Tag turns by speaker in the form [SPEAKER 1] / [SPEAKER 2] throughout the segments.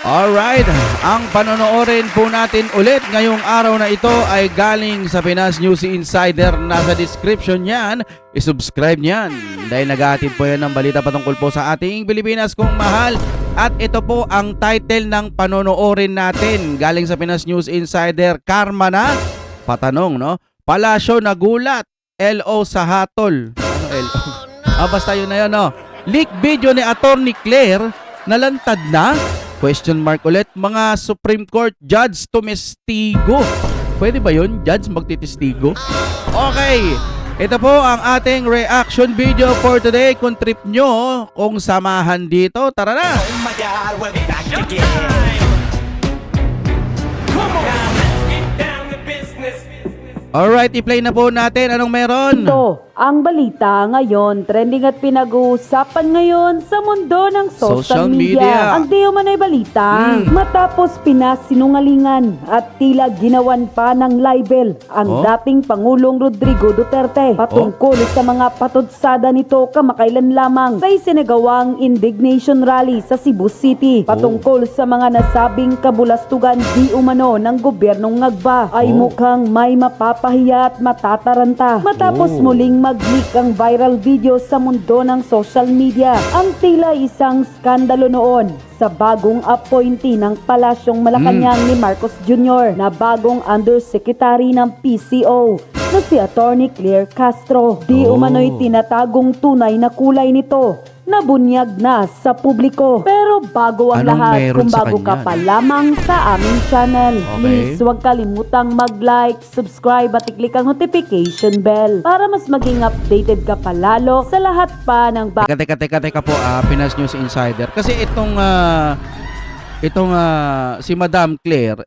[SPEAKER 1] Alright, ang panonoorin po natin ulit ngayong araw na ito ay galing sa Pinas News Insider. Nasa description niyan, isubscribe niyan dahil naghahatid po yan ng balita patungkol po sa ating Pilipinas kung mahal. At ito po ang title ng panonoorin natin galing sa Pinas News Insider. Karma na? Patanong, no? Palasyo nagulat, LO sa hatol. Ano LO? Basta yun na yun, no? Leak video ni Attorney Claire, nalantad na? Question mark ulit. Mga Supreme Court judge tumestigo. Pwede ba yun? Judge magtitistigo? Okay. Ito po ang ating reaction video for today. Kung trip nyo, kung samahan dito, tara na!
[SPEAKER 2] Oh my God, we're back again. Come on, now let's get down to business.
[SPEAKER 1] Alright, i-play na po natin. Anong meron?
[SPEAKER 3] Ito, ang balita ngayon, trending at pinag-uusapan ngayon sa mundo ng social media. Ang di umano'y balita, matapos pinasinungalingan at tila ginawan pa ng libel ang dating Pangulong Rodrigo Duterte patungkol sa mga patutsada nito kamakailan lamang sa isinagawang indignation rally sa Cebu City patungkol sa mga nasabing kabulastugan di umano ng gobyernong Ngagba ay mukhang may mapapahiya at matataranta matapos muling mag-leak ang viral video sa mundo ng social media. Ang tila isang skandalo noon sa bagong appointee ng Palasyong Malacanang ni Marcos Jr. na bagong undersecretary ng PCO na si Attorney Claire Castro. Di umano'y tinatagong tunay na kulay nito na bunyag na sa publiko. Pero bago ang
[SPEAKER 1] Anong
[SPEAKER 3] lahat,
[SPEAKER 1] meron
[SPEAKER 3] kung
[SPEAKER 1] sa
[SPEAKER 3] bago ka
[SPEAKER 1] kanya?
[SPEAKER 3] pa lamang sa aming channel,
[SPEAKER 1] Okay.
[SPEAKER 3] please huwag kalimutang mag-like, subscribe at i-click ang notification bell para mas maging updated ka palalo sa lahat pa ng
[SPEAKER 1] Teka po, Pinas News Insider. Kasi itong si Madam Claire,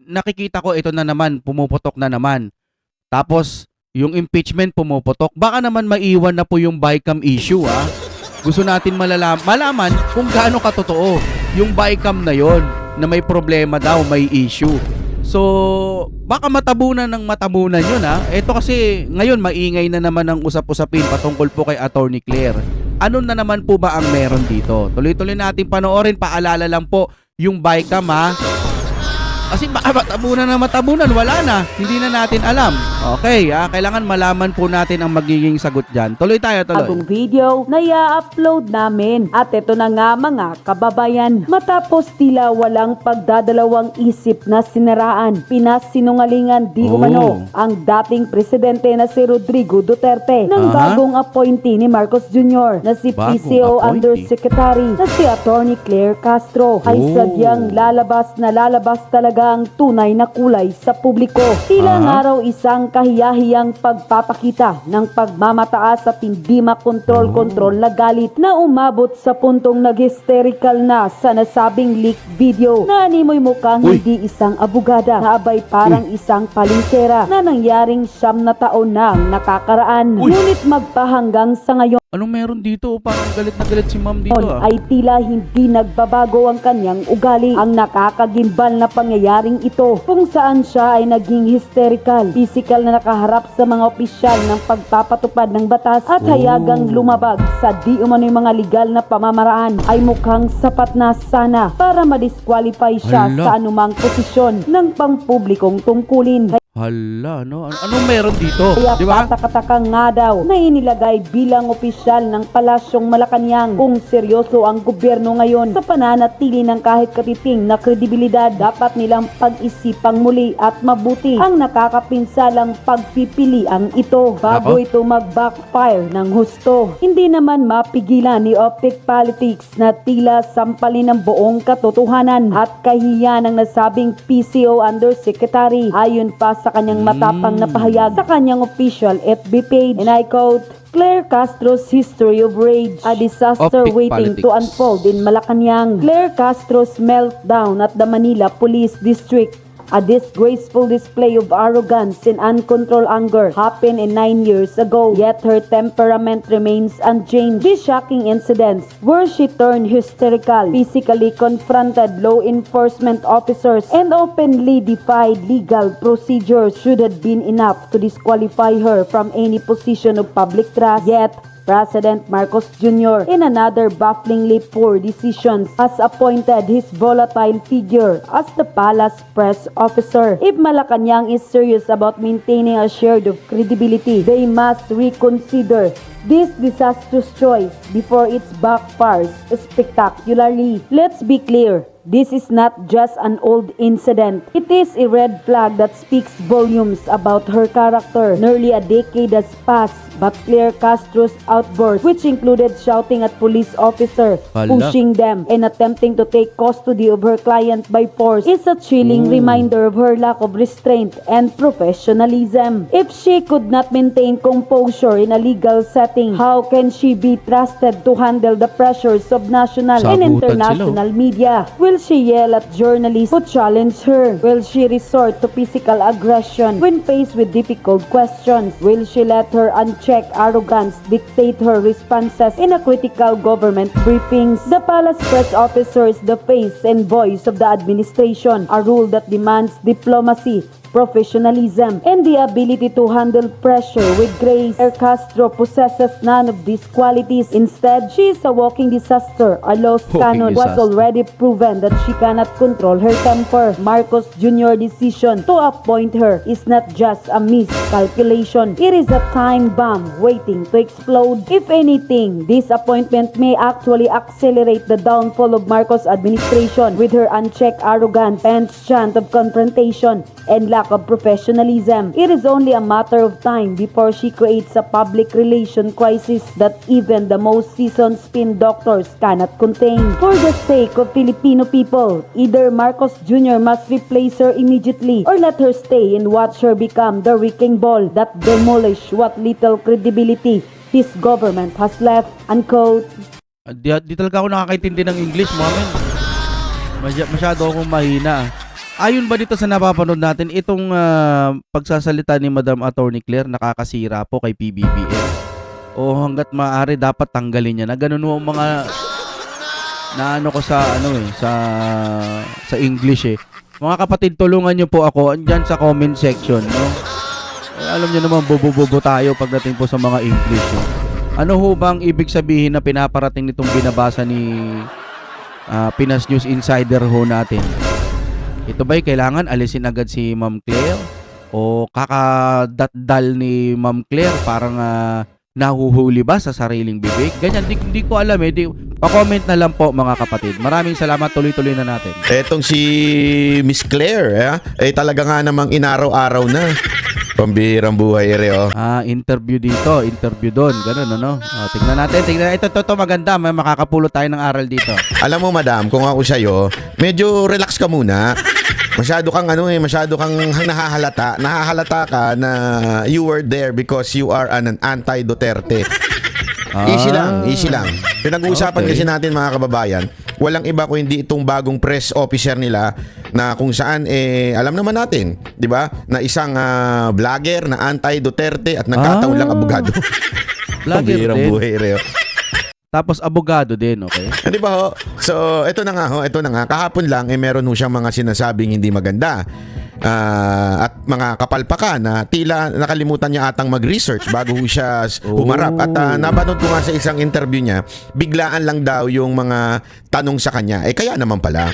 [SPEAKER 1] nakikita ko ito na naman, pumuputok na naman. Tapos, yung impeachment pumuputok. Baka naman maiwan na po yung bycam issue, Gusto natin malaman kung gaano katotoo yung bycam na yon na may problema daw, may issue. So, baka matabunan ng matabunan yun, Ito kasi ngayon maingay na naman ang usap-usapin patungkol po kay Attorney Claire. Ano na naman po ba ang meron dito? Tuloy-tuloy natin panoorin. Paalala lang po yung bycam, Kasi baka matabunan, wala na. Hindi na natin alam. Okay, kailangan malaman po natin ang magiging sagot dyan. Tuloy tayo, tuloy.
[SPEAKER 3] bagong video na i-upload namin. At ito na nga mga kababayan. Matapos tila walang pagdadalawang isip na sinaraan, pinasinungalingan di umano ang dating presidente na si Rodrigo Duterte ng bagong appointee ni Marcos Jr. na si
[SPEAKER 1] Bagong
[SPEAKER 3] PCO
[SPEAKER 1] appointee?
[SPEAKER 3] Undersecretary na si Attorney Claire Castro ay sadyang lalabas talaga ang tunay na kulay sa publiko. Tila nga raw isang kahiyahiyang pagpapakita ng pagmamataas at hindi makontrol-kontrol na galit na umabot sa puntong nag-hysterical na sa nasabing leak video na animoy mukhang hindi isang abogada na abay parang isang palinsera na nangyaring 9 na taon nang nakakaraan. Ngunit magpahanggang sa ngayon
[SPEAKER 1] Anong meron dito? Parang galit na galit si ma'am dito,
[SPEAKER 3] ay tila hindi nagbabago ang kanyang ugali. Ang nakakagimbal na pangyayaring ito kung saan siya ay naging hysterical, physical na nakaharap sa mga opisyal ng pagpapatupad ng batas at hayagang lumabag sa di umano'y mga legal na pamamaraan ay mukhang sapat na sana para madisqualify siya
[SPEAKER 1] Hala.
[SPEAKER 3] sa anumang posisyon ng pangpublikong tungkulin.
[SPEAKER 1] Hala, no? Anong meron dito?
[SPEAKER 3] Kaya
[SPEAKER 1] Di ba?
[SPEAKER 3] patakataka nga daw na inilagay bilang opisyal ng Palasyong Malacanang kung seryoso ang gobyerno ngayon sa pananatili ng kahit katiting na kredibilidad. Dapat nilang pag-isipang muli at mabuti ang nakakapinsalang pagpipiliang ito bago ito mag-backfire ng husto. Hindi naman mapigilan ni Optic Politics na tila sampalin ng buong katotohanan at kahihiyan ng nasabing PCO Undersecretary ayon pa sa kanyang matapang na pahayag sa kanyang official FB page. And I quote, Claire Castro's history of rage, a disaster
[SPEAKER 1] Optic
[SPEAKER 3] waiting to
[SPEAKER 1] politics.
[SPEAKER 3] unfold in Malacanang. Claire Castro's meltdown at the Manila Police District, a disgraceful display of arrogance and uncontrolled anger, happened 9 years ago, yet her temperament remains unchanged. These shocking incidents, where she turned hysterical, physically confronted law enforcement officers, and openly defied legal procedures, should have been enough to disqualify her from any position of public trust. Yet, President Marcos Jr. in another bafflingly poor decisions has appointed his volatile figure as the palace press officer. If Malacanang is serious about maintaining a shred of credibility, they must reconsider this disastrous choice before it backfires spectacularly. Let's be clear. This is not just an old incident. It is a red flag that speaks volumes about her character. Nearly a decade has passed, but Claire Castro's outburst, which included shouting at police officers,
[SPEAKER 1] Hala.
[SPEAKER 3] pushing them, and attempting to take custody of her client by force, is a chilling reminder of her lack of restraint and professionalism. If she could not maintain composure in a legal setting, how can she be trusted to handle the pressures of national and
[SPEAKER 1] Sagutan
[SPEAKER 3] international media? Will she yell at journalists who challenge her? Will she resort to physical aggression when faced with difficult questions? Will she let her unchecked arrogance dictate her responses in a critical government briefings? The palace press officer is the face and voice of the administration, a role that demands diplomacy, professionalism, and the ability to handle pressure with grace. Castro possesses none of these qualities. Instead, she is a walking disaster. A lost
[SPEAKER 1] Walking
[SPEAKER 3] cannon was
[SPEAKER 1] disaster.
[SPEAKER 3] already proven that she cannot control her temper. Marcos Jr. decision to appoint her is not just a miscalculation. It is a time bomb waiting to explode. If anything, this appointment may actually accelerate the downfall of Marcos administration with her unchecked arrogance, penchant of confrontation, and lack of professionalism. It is only a matter of time before she creates a public relation crisis that even the most seasoned spin doctors cannot contain. For the sake of Filipino people, either Marcos Jr. must replace her immediately or let her stay and watch her become the wrecking ball that demolish what little credibility his government has left. Unquote.
[SPEAKER 1] Di talaga ako nakakaintindi ng English, Mamen. Masyado akong mahina. Ayon ba dito sa napapanood natin, itong pagsasalita ni Madam Attorney Claire nakakasira po kay PBBM? O hanggat maaari dapat tanggalin niya na ganun mo mga naano ko sa sa English eh. Mga kapatid, tulungan niyo po ako andyan sa comment section, no? Alam niyo naman bobo-bobo tayo pagdating po sa mga English. Eh. Ano ho bang ibig sabihin na pinaparating nitong binabasa ni Pinas News Insider ho natin? Ito ba'y kailangan alisin agad si Ma'am Claire? O kakadatdal ni Ma'am Claire parang nahuhuli ba sa sariling bibig? Ganyan, di ko alam eh. Pa-comment na lang po mga kapatid. Maraming salamat, tuloy-tuloy na natin.
[SPEAKER 4] Etong si Miss Claire, talaga nga namang inaraw-araw na. Pambihirang buhay, oh.
[SPEAKER 1] Interview dito, interview doon, ganun, ano? Tingnan natin. Ito maganda, may makakapulot tayo ng aral dito.
[SPEAKER 4] Alam mo, madam, kung ako sa'yo, medyo relax ka muna. Masyado kang nahahalata. Nahahalata ka na you were there because you are an anti-Duterte. Easy lang. Pinag-uusapan kasi natin mga kababayan, walang iba kung hindi itong bagong press officer nila na kung saan alam naman natin, 'di ba? Na isang vlogger na anti-Duterte at nagkataon lang abogado.
[SPEAKER 1] Vlogger din.
[SPEAKER 4] Buhay, reo.
[SPEAKER 1] Tapos abogado din, okay?
[SPEAKER 4] Di ba ho? So, ito na nga. Kahapon lang, meron ho siyang mga sinasabing hindi maganda. At mga kapalpakan na tila nakalimutan niya atang mag-research bago ho siya humarap. At napanood ko nga sa isang interview niya, biglaan lang daw yung mga tanong sa kanya. Kaya naman pala,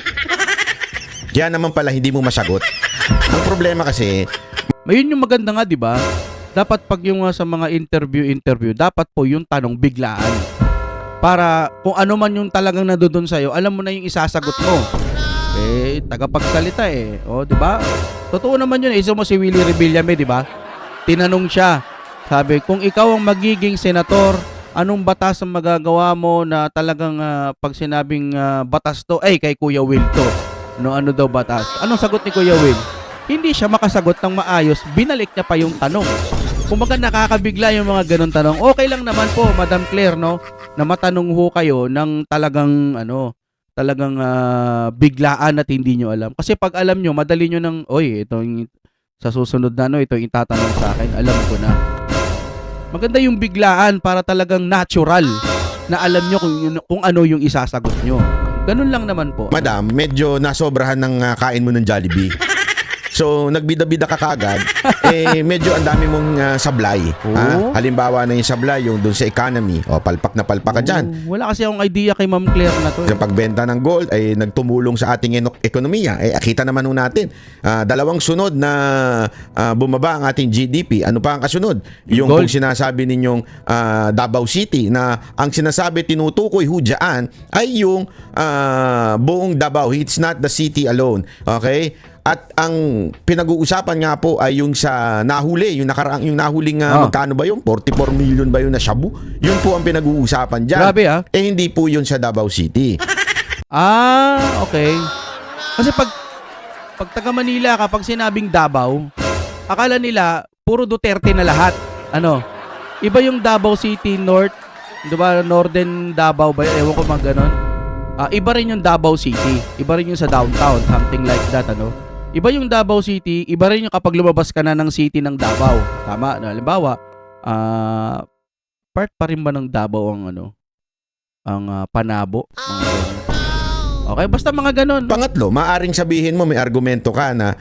[SPEAKER 4] hindi mo masagot. Ang problema kasi,
[SPEAKER 1] Ayun yung maganda nga, di ba? Dapat pag yung sa mga interview, dapat po yung tanong biglaan. Para kung ano man yung talagang nandoon sa'yo, alam mo na yung isasagot mo. Tagapagsalita O, di ba? Totoo naman yun. Isa mo si Willie Rebillame, di ba? Tinanong siya. Sabi, kung ikaw ang magiging senator, anong batas ang magagawa mo na talagang pag sinabing batas to, kay Kuya Will to. Ano daw batas? Anong sagot ni Kuya Will? Hindi siya makasagot ng maayos. Binalik niya pa yung tanong. Kumbaga nakakabigla yung mga ganun tanong. Okay lang naman po, Madam Claire, no? Na matanong ho kayo ng talagang biglaan at hindi nyo alam. Kasi pag alam nyo, madali nyo ng, sa susunod na ito yung itatanong sa akin, alam ko na. Maganda yung biglaan para talagang natural na alam nyo kung ano yung isasagot nyo. Ganun lang naman po.
[SPEAKER 4] madam, medyo nasobrahan ng kain mo ng Jollibee. So, nagbida-bida ka kagad, medyo ang dami mong sablay. Halimbawa na yung sablay, yung dun sa economy. Palpak na palpak ka dyan.
[SPEAKER 1] Wala kasi akong idea kay Ma'am Claire na to.
[SPEAKER 4] Yung pagbenta ng gold ay nagtumulong sa ating ekonomiya. Kita naman nun natin. Dalawang sunod na bumaba ang ating GDP. Ano pa ang kasunod? Yung
[SPEAKER 1] Gold.
[SPEAKER 4] kung sinasabi ninyong Davao City na ang sinasabi tinutukoy hudyaan ay yung buong Davao. It's not the city alone. Okay? At ang pinag-uusapan nga po ay yung sa nahuli, yung nahuling magkano ba yun? 44 million ba yun na shabu? Yun po ang pinag-uusapan dyan.
[SPEAKER 1] Grabe, ah.
[SPEAKER 4] Hindi po yun sa Davao City.
[SPEAKER 1] Okay. Kasi pag taga Manila, kapag sinabing Davao, akala nila puro Duterte na lahat. Iba yung Davao City North, 'di ba? Northern Davao ba? Ewan ko ganon. Iba rin yung Davao City. Iba rin yung sa downtown, something like that, Iba yung Davao City, iba rin yung kapag lumabas ka na ng city ng Davao. Tama, halimbawa, part pa rin ba ng Davao ang Panabo? Okay, basta mga ganon.
[SPEAKER 4] Pangatlo, maaring sabihin mo, may argumento ka na,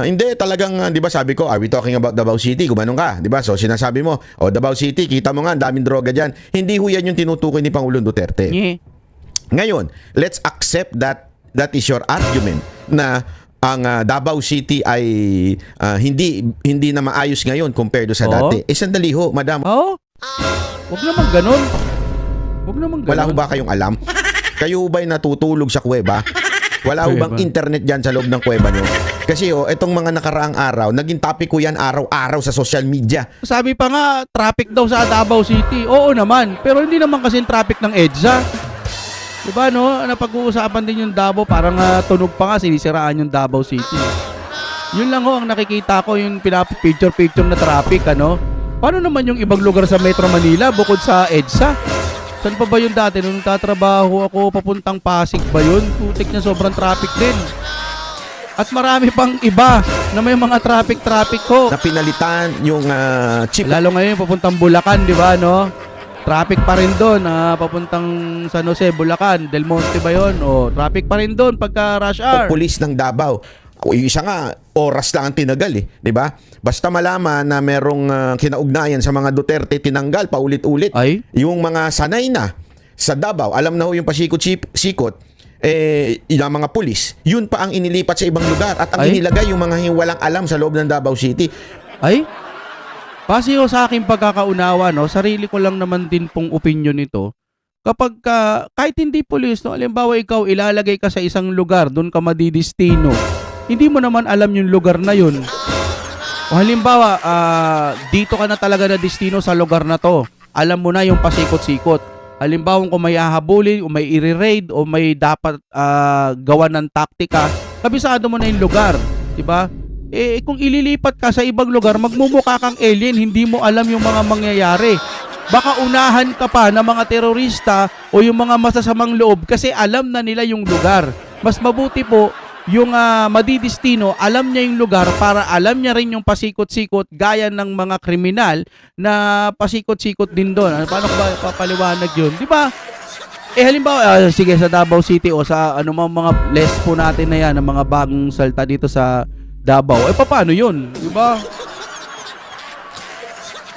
[SPEAKER 4] hindi talagang, di ba sabi ko, are we talking about Davao City? Gumanong ka, di ba? So sinasabi mo, Davao City, kita mo nga, ang daming droga dyan. Hindi ho yan yung tinutukoy ni Pangulong Duterte.
[SPEAKER 1] Yeah.
[SPEAKER 4] Ngayon, let's accept that is your argument na ang Davao City ay hindi na maayos ngayon compared sa dati. Sandali ho, madam.
[SPEAKER 1] Huwag naman ganon.
[SPEAKER 4] Wala ho ba kayong alam? Kayo ba'y natutulog sa kuweba? Wala ho bang internet dyan sa loob ng kuweba nyo? Kasi itong mga nakaraang araw, naging topic ko yan araw-araw sa social media.
[SPEAKER 1] Sabi pa nga, traffic daw sa Davao City. Oo naman, pero hindi naman kasi traffic ng EDSA. Diba napag-uusapan din yung Davao, parang tunog pa nga, sinisiraan yung Davao City. Yun lang ang nakikita ko, yung pinapicture-picture na traffic, Paano naman yung ibang lugar sa Metro Manila bukod sa EDSA? Saan pa ba yun dati? Nung tatrabaho ako, papuntang Pasig ba yun? Putik na sobrang traffic din. At marami pang iba na may mga traffic ko.
[SPEAKER 4] Na pinalitan yung chip.
[SPEAKER 1] Lalo ngayon, papuntang Bulacan, di ba, Traffic pa rin doon, papuntang San Jose, Bulacan, Del Monte ba yun? Traffic pa rin doon pagka rush hour.
[SPEAKER 4] Pulis ng Davao. Yung isa nga, oras lang ang tinagal di ba? Basta malaman na merong kinaugnayan sa mga Duterte tinanggal paulit-ulit. Yung mga sanay na sa Davao, alam na ho yung pasikot-sikot, yung mga pulis, yun pa ang inilipat sa ibang lugar at ang inilagay yung mga walang alam sa loob ng Davao City.
[SPEAKER 1] Kasi sa aking pagkakaunawa, sarili ko lang naman din pong opinion nito. Kapag kahit hindi pulis, halimbawa ikaw ilalagay ka sa isang lugar, doon ka madidistino, hindi mo naman alam yung lugar na yun. O halimbawa, dito ka na talaga na destino sa lugar na to. Alam mo na yung pasikot-sikot. Halimbawa kung may hahabulin, o may i-raid, o may dapat gawa ng taktika, kabisado mo na yung lugar. Diba? Kung ililipat ka sa ibang lugar, magmumukha kang alien, hindi mo alam yung mga mangyayari. Baka unahan ka pa ng mga terorista o yung mga masasamang loob kasi alam na nila yung lugar. Mas mabuti po yung madidistino, alam niya yung lugar para alam niya rin yung pasikot-sikot gaya ng mga kriminal na pasikot-sikot din doon. Paano ba papaliwanag yun? Di ba? Halimbawa, sige sa Davao City o sa mga less po natin na yan, ng mga bagong salta dito sa Davao. Paano yun? Diba?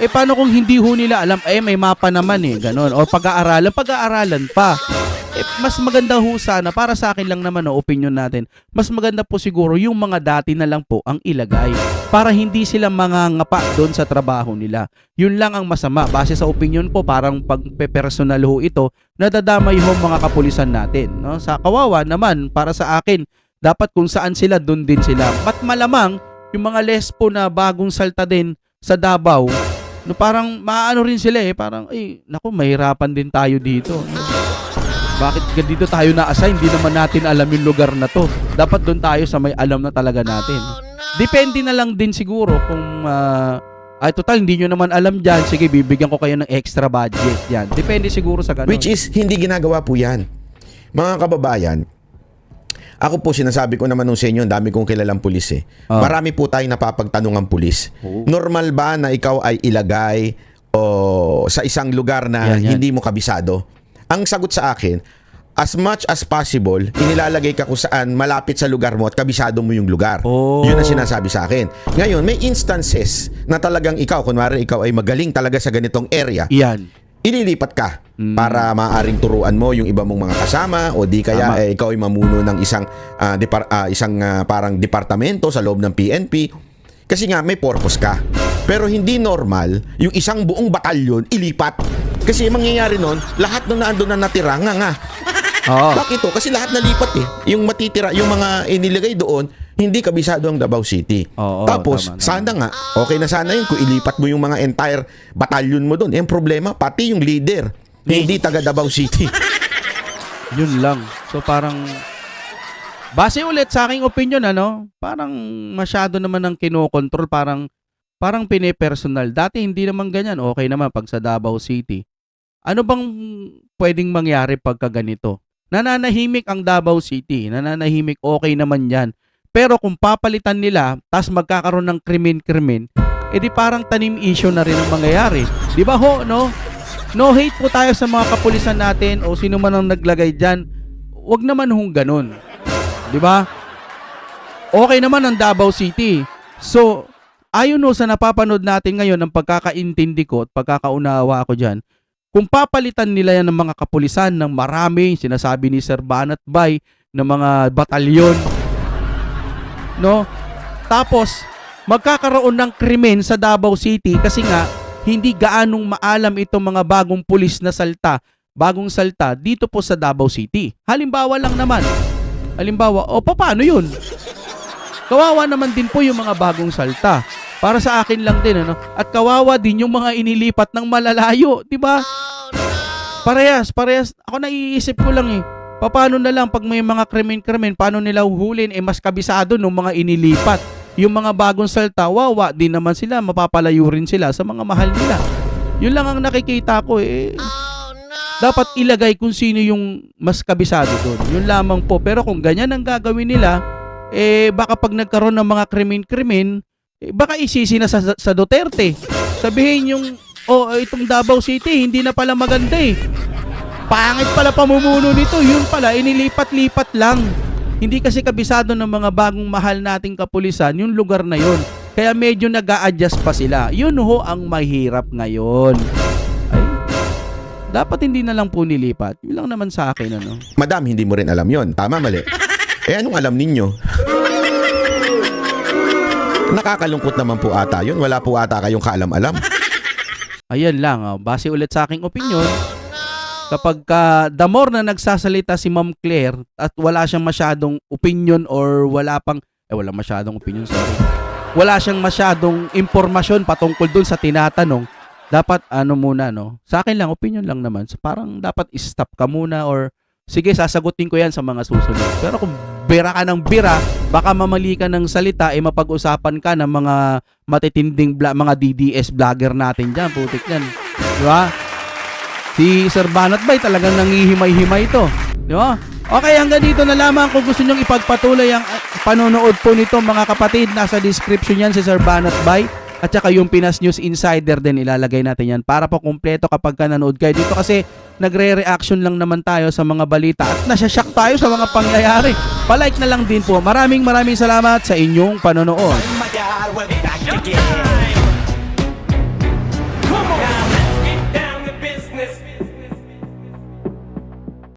[SPEAKER 1] Paano kung hindi ho nila alam? May mapa naman ganon. O pag-aaralan pa. Mas maganda ho sana, para sa akin lang naman opinion natin, mas maganda po siguro yung mga dati na lang po ang ilagay para hindi sila mangangapa doon sa trabaho nila. Yun lang ang masama. Base sa opinion ko, parang pagpe-personal ho ito, nadadamay ho mga kapulisan natin. Sa kawawa naman, para sa akin, dapat kung saan sila, doon din sila. At malamang, yung mga lespo na bagong salta din sa Davao, parang maano rin sila parang, naku, mahirapan din tayo dito. Bakit dito tayo na-assign? Hindi naman natin alam yung lugar na to. Dapat doon tayo sa may alam na talaga natin. Depende na lang din siguro kung, total, hindi nyo naman alam dyan. Sige, bibigyan ko kayo ng extra budget. Yan. Depende siguro sa ganun.
[SPEAKER 4] Which is, hindi ginagawa po yan. Mga kababayan, ako po sinasabi ko naman nung sa inyo, dami kong kilalang pulis Marami po tayong napapagtanungang pulis. Normal ba na ikaw ay ilagay sa isang lugar na hindi mo kabisado? Ang sagot sa akin, as much as possible, inilalagay ka kung saan malapit sa lugar mo at kabisado mo yung lugar.
[SPEAKER 1] Oh.
[SPEAKER 4] Yun ang sinasabi sa akin. Ngayon, may instances na talagang ikaw, kunwari ikaw ay magaling talaga sa ganitong area,
[SPEAKER 1] Iyan.
[SPEAKER 4] ililipat ka para maaaring turuan mo yung iba mong mga kasama o di kaya
[SPEAKER 1] Tama.
[SPEAKER 4] ikaw ay mamuno ng isang parang departamento sa loob ng PNP kasi nga may purpose ka. Pero hindi normal yung isang buong batalyon ilipat. Kasi mangyayari nun, lahat ng naandun na natira nga.
[SPEAKER 1] Oo.
[SPEAKER 4] Bakit to? Kasi lahat nalipat eh. Yung matitira, yung mga inilagay doon, hindi kabisado ang Davao City.
[SPEAKER 1] Oo,
[SPEAKER 4] Tapos,
[SPEAKER 1] tama.
[SPEAKER 4] sana nga, okay na sana yun kung ilipat mo yung mga entire batalyon mo doon. Yung problema, pati yung leader, hindi taga Davao City.
[SPEAKER 1] Yun lang. So parang base ulit sa aking opinion, parang masyado naman ang kinokontrol, parang pinipersonal. Dati hindi naman ganyan. Okay naman pag sa Davao City. Ano bang pwedeng mangyari pagka ganito? Nananahimik ang Davao City. Nananahimik, okay naman yan. Pero kung papalitan nila, tas magkakaroon ng krimen-krimen, edi parang tanim issue na rin ang mangyayari. Di ba ho, no? No hate po tayo sa mga kapulisan natin o sino man ang naglagay dyan. Huwag naman hong ganun. Di ba? Okay naman ang Davao City. So, ayon ho sa napapanood natin ngayon ng pagkakaintindi ko at pagkakaunawa ko dyan, kung papalitan nila yan ng mga kapulisan ng marami, sinasabi ni Sir Banat Bay, ng mga batalyon, no? Tapos, magkakaroon ng krimen sa Davao City kasi nga, hindi gaanong maalam itong mga bagong pulis na bagong salta dito po sa Davao City. Halimbawa lang naman. Paano yun? Kawawa naman din po yung mga bagong salta. Para sa akin lang din, At kawawa din yung mga inilipat ng malalayo, di ba? Parehas. Ako naiisip ko lang paano na lang pag may mga krimen, paano nila uhulin? Mas kabisado ng mga inilipat. Yung mga bagong salta, wawa din naman sila, mapapalayo rin sila sa mga mahal nila. Yun lang ang nakikita ko Dapat ilagay kung sino yung mas kabisado doon. Yun lamang po. Pero kung ganyan ang gagawin nila, baka pag nagkaroon ng mga krimen, baka isisi na sa Duterte. Sabihin yung, itong Davao City, hindi na pala maganda Pangit pala pamumuno nito. Yun pala, inilipat-lipat lang. Hindi kasi kabisado ng mga bagong mahal nating kapulisan yung lugar na yun. Kaya medyo nag-a-adjust pa sila. Yun ho ang mahirap ngayon. Dapat hindi na lang po nilipat. Yun lang naman sa akin,
[SPEAKER 4] Madam, hindi mo rin alam yon. Tama, mali. Anong alam ninyo? Nakakalungkot naman po ata yun. Wala po ata kayong kaalam-alam.
[SPEAKER 1] Ayan lang, base ulit sa aking opinion, kapag the more na nagsasalita si Ma'am Claire at wala siyang masyadong opinion or wala siyang masyadong impormasyon patungkol dun sa tinatanong, dapat sa akin lang, opinion lang naman. So, parang dapat stop ka muna or sige, sasagutin ko yan sa mga susunod. Pero kung bira ka ng bira, baka mamali ka ng salita, mapag-usapan ka ng mga matitinding mga DDS vlogger natin dyan. Putik yan. Di ba? Si Sir Banat Bay talagang nangihimay-himay ito. Di ba? Okay, hanggang dito na lamang. Kung gusto nyong ipagpatuloy ang panonood po nito, mga kapatid, nasa description yan si Sir Banat Bay. At saka yung Pinas News Insider din, ilalagay natin yan para po kumpleto kapag ka nanood kayo dito kasi nagre-reaction lang naman tayo sa mga balita at nasashock tayo sa mga pangyayari. Palike na lang din po. Maraming salamat sa inyong panonood.
[SPEAKER 2] Oh my God, we're back again.